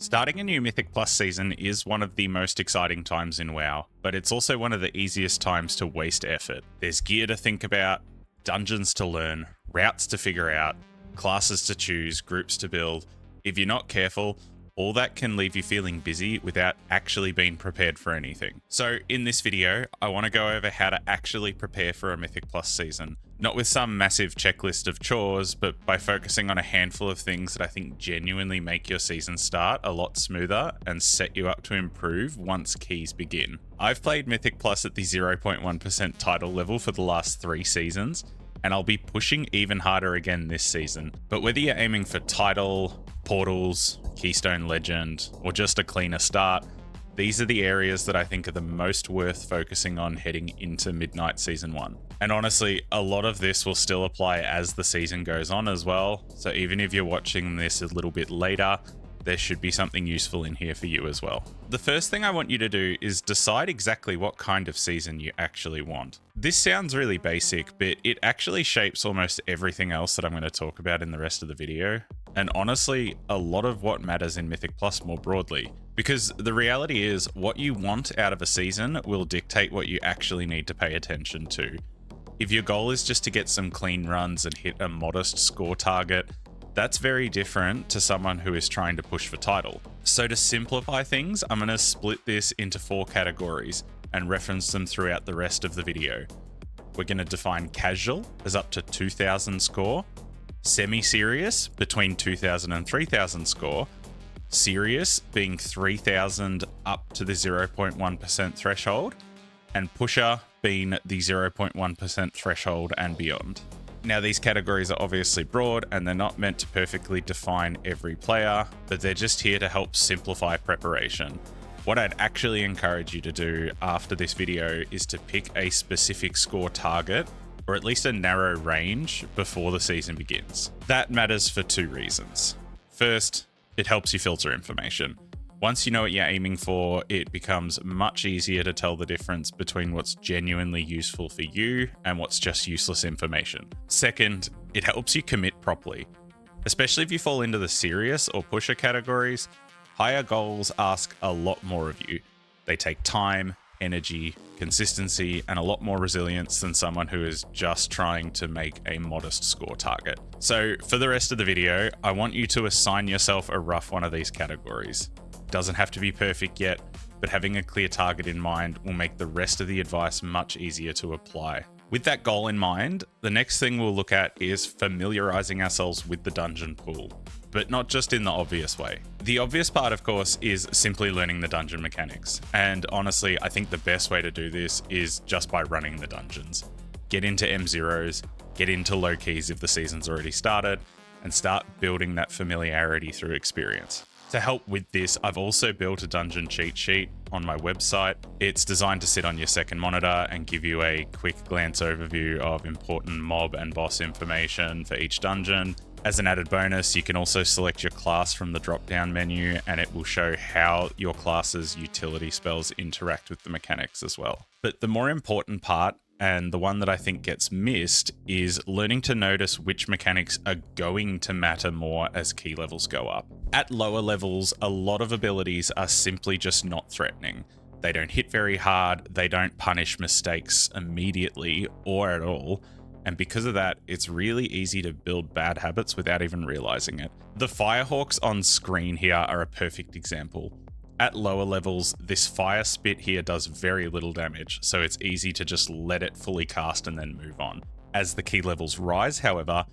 Starting a new Mythic Plus season is one of the most exciting times in WoW, but it's also one of the easiest times to waste effort. There's gear to think about, dungeons to learn, routes to figure out, classes to choose, groups to build. If you're not careful, all that can leave you feeling busy without actually being prepared for anything. So in this video, I want to go over how to actually prepare for a Mythic Plus season. Not with some massive checklist of chores, but by focusing on a handful of things that I think genuinely make your season start a lot smoother and set you up to improve once keys begin. I've played Mythic Plus at the 0.1% title level for the last 3 seasons, and I'll be pushing even harder again this season. But whether you're aiming for title, portals, Keystone Legend, or just a cleaner start, these are the areas that I think are the most worth focusing on heading into Midnight Season 1. And honestly, a lot of this will still apply as the season goes on as well, so even if you're watching this a little bit later, there should be something useful in here for you as well. The first thing I want you to do is decide exactly what kind of season you actually want. This sounds really basic, but it actually shapes almost everything else that I'm going to talk about in the rest of the video. And honestly, a lot of what matters in Mythic Plus more broadly. Because the reality is, what you want out of a season will dictate what you actually need to pay attention to. If your goal is just to get some clean runs and hit a modest score target, that's very different to someone who is trying to push for title. So to simplify things, I'm going to split this into 4 categories and reference them throughout the rest of the video. We're going to define casual as up to 2000 score, semi-serious between 2000 and 3000 score, serious being 3000 up to the 0.1% threshold, and pusher being the 0.1% threshold and beyond. Now, these categories are obviously broad and they're not meant to perfectly define every player, but they're just here to help simplify preparation. What I'd actually encourage you to do after this video is to pick a specific score target, or at least a narrow range, before the season begins. That matters for 2 reasons. First, it helps you filter information. Once you know what you're aiming for, it becomes much easier to tell the difference between what's genuinely useful for you and what's just useless information. Second, it helps you commit properly. Especially if you fall into the serious or pusher categories, higher goals ask a lot more of you. They take time, energy, consistency, and a lot more resilience than someone who is just trying to make a modest score target. So for the rest of the video, I want you to assign yourself a rough one of these categories. Doesn't have to be perfect yet, but having a clear target in mind will make the rest of the advice much easier to apply. With that goal in mind, the next thing we'll look at is familiarizing ourselves with the dungeon pool, but not just in the obvious way. The obvious part, of course, is simply learning the dungeon mechanics. And honestly, I think the best way to do this is just by running the dungeons. Get into M0s, get into low keys if the season's already started, and start building that familiarity through experience. To help with this, I've also built a dungeon cheat sheet on my website. It's designed to sit on your second monitor and give you a quick glance overview of important mob and boss information for each dungeon. As an added bonus, you can also select your class from the drop-down menu, and it will show how your class's utility spells interact with the mechanics as well. But the more important part, and the one that I think gets missed, is learning to notice which mechanics are going to matter more as key levels go up. At lower levels, a lot of abilities are simply just not threatening. They don't hit very hard, they don't punish mistakes immediately or at all, and because of that, it's really easy to build bad habits without even realizing it. The Firehawks on screen here are a perfect example. At lower levels, this fire spit here does very little damage, so it's easy to just let it fully cast and then move on. As the key levels rise, however,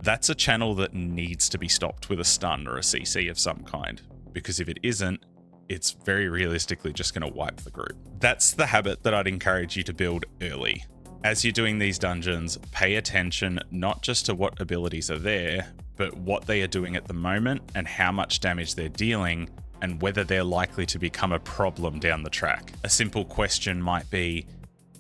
that's a channel that needs to be stopped with a stun or a CC of some kind, because if it isn't, it's very realistically just going to wipe the group. That's the habit that I'd encourage you to build early. As you're doing these dungeons, pay attention not just to what abilities are there, but what they are doing at the moment and how much damage they're dealing, and whether they're likely to become a problem down the track. A simple question might be,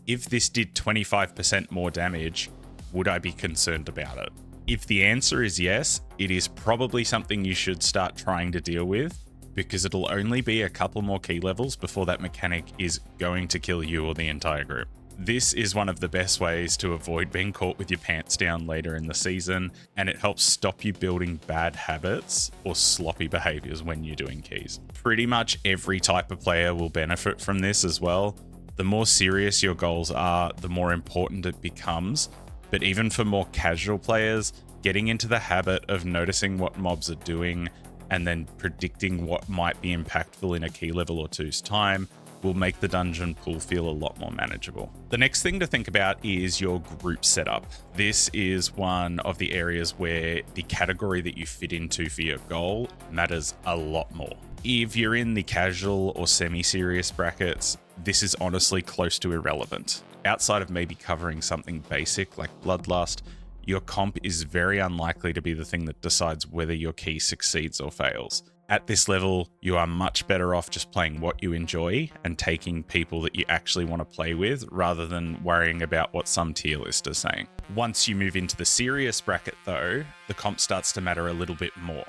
if this did 25% more damage, would I be concerned about it? If the answer is yes, it is probably something you should start trying to deal with, because it'll only be a couple more key levels before that mechanic is going to kill you or the entire group. This is one of the best ways to avoid being caught with your pants down later in the season, and it helps stop you building bad habits or sloppy behaviors when you're doing keys. Pretty much every type of player will benefit from this as well. The more serious your goals are, the more important it becomes. But even for more casual players, getting into the habit of noticing what mobs are doing and then predicting what might be impactful in a key level or two's time will make the dungeon pool feel a lot more manageable. The next thing to think about is your group setup. This is one of the areas where the category that you fit into for your goal matters a lot more. If you're in the casual or semi-serious brackets, this is honestly close to irrelevant. Outside of maybe covering something basic like Bloodlust, your comp is very unlikely to be the thing that decides whether your key succeeds or fails. At this level, you are much better off just playing what you enjoy and taking people that you actually want to play with rather than worrying about what some tier list is saying. Once you move into the serious bracket though, the comp starts to matter a little bit more.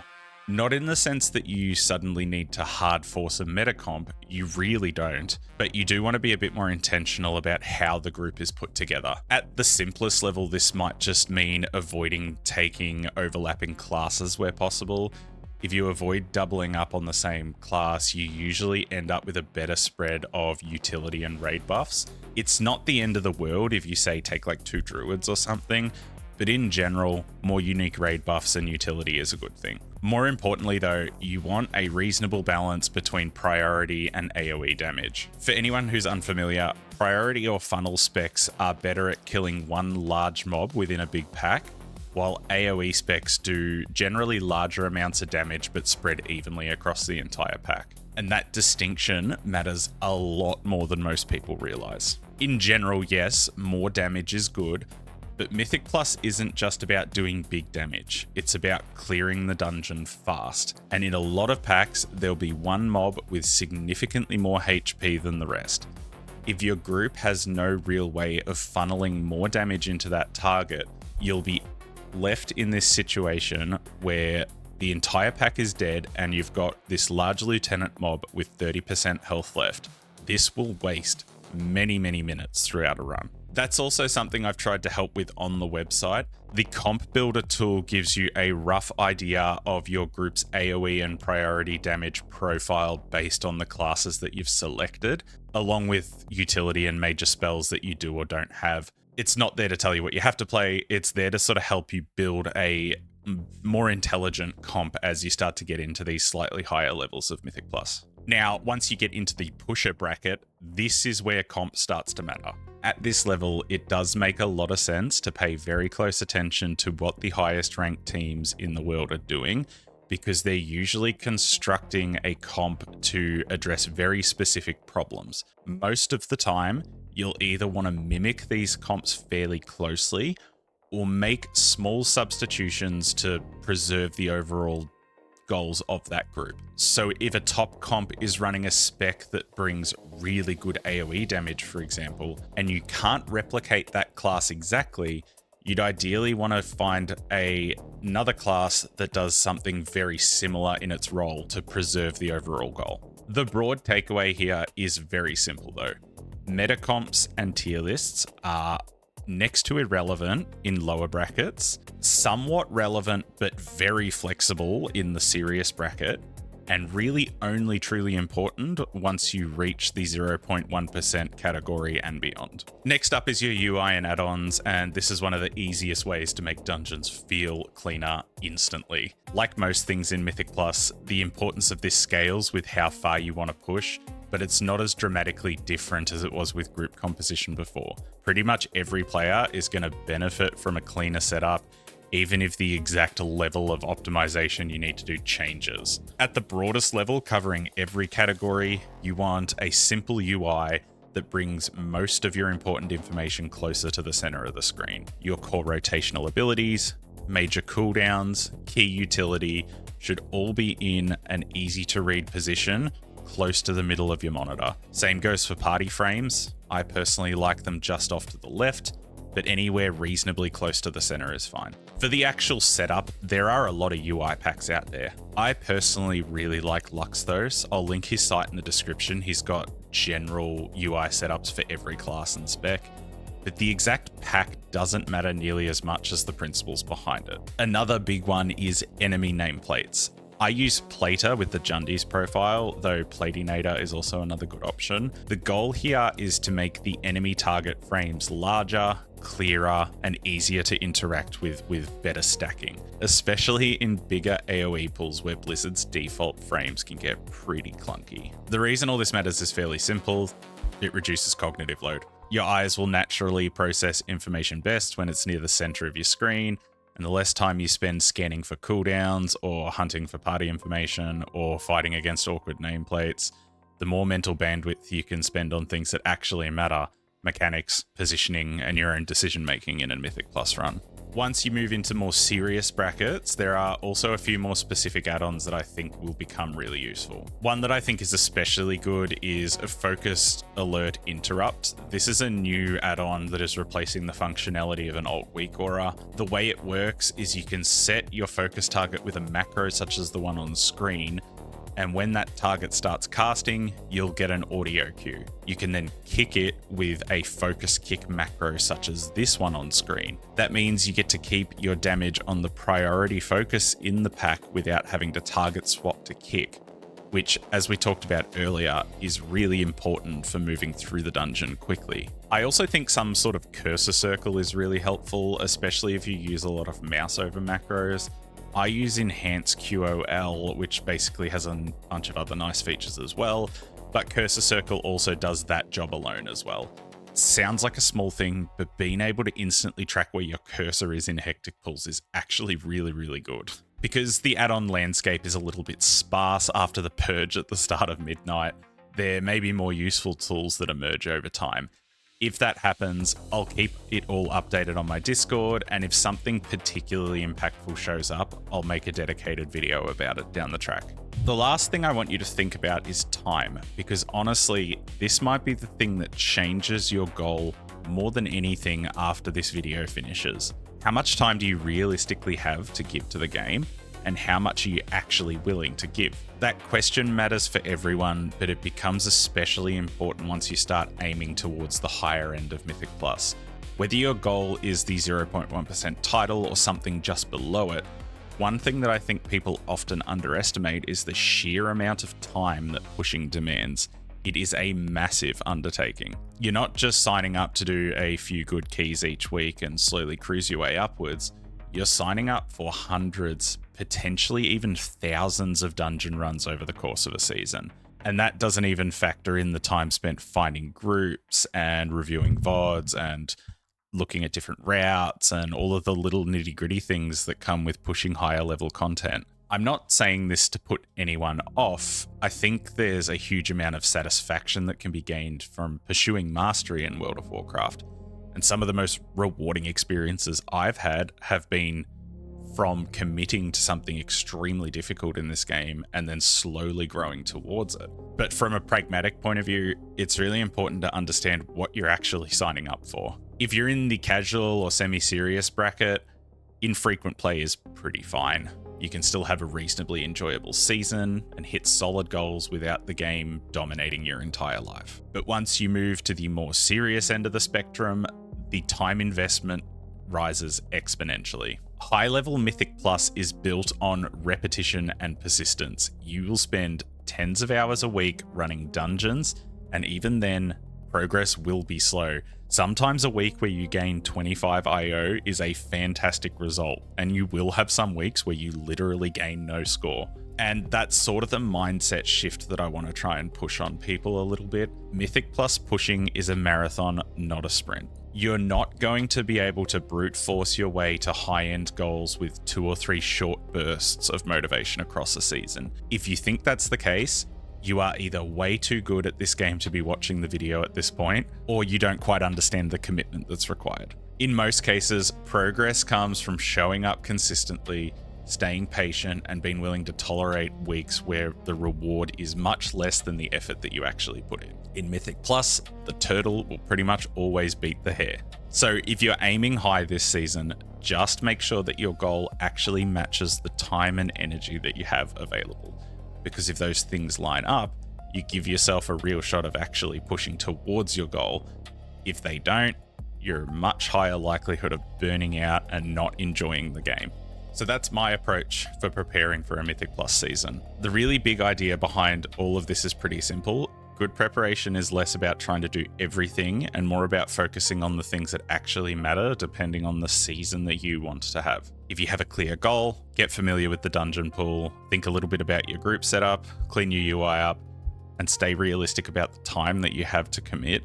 Not in the sense that you suddenly need to hard force a meta comp, you really don't, but you do want to be a bit more intentional about how the group is put together. At the simplest level, this might just mean avoiding taking overlapping classes where possible. If you avoid doubling up on the same class, you usually end up with a better spread of utility and raid buffs. It's not the end of the world if you say take like 2 druids or something, but in general, more unique raid buffs and utility is a good thing. More importantly though, you want a reasonable balance between priority and AoE damage. For anyone who's unfamiliar, priority or funnel specs are better at killing one large mob within a big pack, while AoE specs do generally larger amounts of damage but spread evenly across the entire pack. And that distinction matters a lot more than most people realize. In general, yes, more damage is good, but Mythic Plus isn't just about doing big damage, it's about clearing the dungeon fast. And in a lot of packs, there'll be one mob with significantly more HP than the rest. If your group has no real way of funneling more damage into that target, you'll be left in this situation where the entire pack is dead and you've got this large lieutenant mob with 30% health left. This will waste many minutes throughout a run. That's also something I've tried to help with on the website. The Comp Builder tool gives you a rough idea of your group's AoE and priority damage profile based on the classes that you've selected, along with utility and major spells that you do or don't have. It's not there to tell you what you have to play, it's there to sort of help you build a more intelligent comp as you start to get into these slightly higher levels of Mythic Plus. Now, once you get into the pusher bracket, this is where comp starts to matter. At this level, it does make a lot of sense to pay very close attention to what the highest ranked teams in the world are doing, because they're usually constructing a comp to address very specific problems. Most of the time, you'll either want to mimic these comps fairly closely or make small substitutions to preserve the overall goals of that group. So if a top comp is running a spec that brings really good AoE damage, for example, and you can't replicate that class exactly, you'd ideally want to find another class that does something very similar in its role to preserve the overall goal. The broad takeaway here is very simple though. Meta comps and tier lists are next to irrelevant in lower brackets, somewhat relevant but very flexible in the serious bracket, and really only truly important once you reach the 0.1% category and beyond. Next up is your UI and add-ons, and this is one of the easiest ways to make dungeons feel cleaner instantly. Like most things in Mythic Plus, the importance of this scales with how far you want to push, but it's not as dramatically different as it was with group composition before. Pretty much every player is going to benefit from a cleaner setup, even if the exact level of optimization you need to do changes. At the broadest level, covering every category, you want a simple UI that brings most of your important information closer to the center of the screen. Your core rotational abilities, major cooldowns, key utility should all be in an easy to read position close to the middle of your monitor. Same goes for party frames. I personally like them just off to the left, but anywhere reasonably close to the center is fine. For the actual setup, there are a lot of UI packs out there. I personally really like Lux though, so I'll link his site in the description. He's got general UI setups for every class and spec, but the exact pack doesn't matter nearly as much as the principles behind it. Another big one is enemy nameplates. I use Plater with the Jundi's profile, though Platinator is also another good option. The goal here is to make the enemy target frames larger, clearer, and easier to interact with better stacking, especially in bigger AoE pools where Blizzard's default frames can get pretty clunky. The reason all this matters is fairly simple. It reduces cognitive load. Your eyes will naturally process information best when it's near the center of your screen, and the less time you spend scanning for cooldowns or hunting for party information or fighting against awkward nameplates, the more mental bandwidth you can spend on things that actually matter: mechanics, positioning, and your own decision making in a Mythic Plus run. Once you move into more serious brackets, there are also a few more specific add-ons that I think will become really useful. One that I think is especially good is a Focused Alert Interrupt. This is a new add-on that is replacing the functionality of an alt weak aura. The way it works is you can set your focus target with a macro such as the one on screen, and when that target starts casting, you'll get an audio cue. You can then kick it with a focus kick macro such as this one on screen. That means you get to keep your damage on the priority focus in the pack without having to target swap to kick, which, as we talked about earlier, is really important for moving through the dungeon quickly. I also think some sort of cursor circle is really helpful, especially if you use a lot of mouse over macros. I use Enhance QOL, which basically has a bunch of other nice features as well, but Cursor Circle also does that job alone as well. Sounds like a small thing, but being able to instantly track where your cursor is in hectic pools is actually really, really good. Because the add-on landscape is a little bit sparse after the purge at the start of midnight, there may be more useful tools that emerge over time. If that happens, I'll keep it all updated on my Discord, and if something particularly impactful shows up, I'll make a dedicated video about it down the track. The last thing I want you to think about is time, because honestly, this might be the thing that changes your goal more than anything after this video finishes. How much time do you realistically have to give to the game? And how much are you actually willing to give? That question matters for everyone, but it becomes especially important once you start aiming towards the higher end of Mythic Plus. Whether your goal is the 0.1% title or something just below it, one thing that I think people often underestimate is the sheer amount of time that pushing demands. It is a massive undertaking. You're not just signing up to do a few good keys each week and slowly cruise your way upwards. You're signing up for hundreds, potentially even thousands of dungeon runs over the course of a season. And that doesn't even factor in the time spent finding groups and reviewing VODs and looking at different routes and all of the little nitty-gritty things that come with pushing higher level content. I'm not saying this to put anyone off. I think there's a huge amount of satisfaction that can be gained from pursuing mastery in World of Warcraft. And some of the most rewarding experiences I've had have been from committing to something extremely difficult in this game and then slowly growing towards it. But from a pragmatic point of view, it's really important to understand what you're actually signing up for. If you're in the casual or semi-serious bracket, infrequent play is pretty fine. You can still have a reasonably enjoyable season and hit solid goals without the game dominating your entire life. But once you move to the more serious end of the spectrum, the time investment rises exponentially. High-level Mythic Plus is built on repetition and persistence. You will spend tens of hours a week running dungeons, and even then, progress will be slow. Sometimes a week where you gain 25 IO is a fantastic result, and you will have some weeks where you literally gain no score. And that's sort of the mindset shift that I want to try and push on people a little bit. Mythic Plus pushing is a marathon, not a sprint. You're not going to be able to brute force your way to high-end goals with 2 or 3 short bursts of motivation across a season. If you think that's the case, you are either way too good at this game to be watching the video at this point, or you don't quite understand the commitment that's required. In most cases, progress comes from showing up consistently, staying patient, and being willing to tolerate weeks where the reward is much less than the effort that you actually put in. In Mythic Plus, the turtle will pretty much always beat the hare. So if you're aiming high this season, just make sure that your goal actually matches the time and energy that you have available. Because if those things line up, you give yourself a real shot of actually pushing towards your goal. If they don't, you're a much higher likelihood of burning out and not enjoying the game. So that's my approach for preparing for a Mythic Plus season. The really big idea behind all of this is pretty simple. Good preparation is less about trying to do everything and more about focusing on the things that actually matter depending on the season that you want to have. If you have a clear goal, get familiar with the dungeon pool, think a little bit about your group setup, clean your UI up, and stay realistic about the time that you have to commit,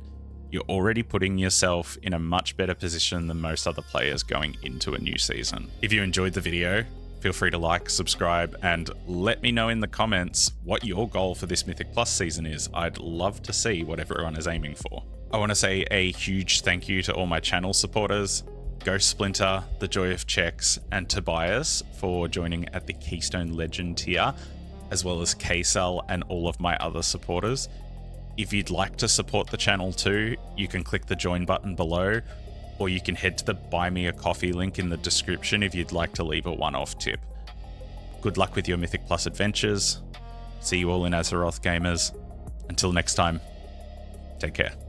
you're already putting yourself in a much better position than most other players going into a new season. If you enjoyed the video, feel free to like, subscribe, and let me know in the comments what your goal for this Mythic Plus season is. I'd love to see what everyone is aiming for. I want to say a huge thank you to all my channel supporters, Ghost Splinter, The Joy of Checks, and Tobias for joining at the Keystone Legend tier, as well as KSL and all of my other supporters. If you'd like to support the channel too, you can click the join button below, or you can head to the Buy Me a Coffee link in the description if you'd like to leave a one-off tip. Good luck with your Mythic Plus adventures. See you all in Azeroth, gamers. Until next time, take care.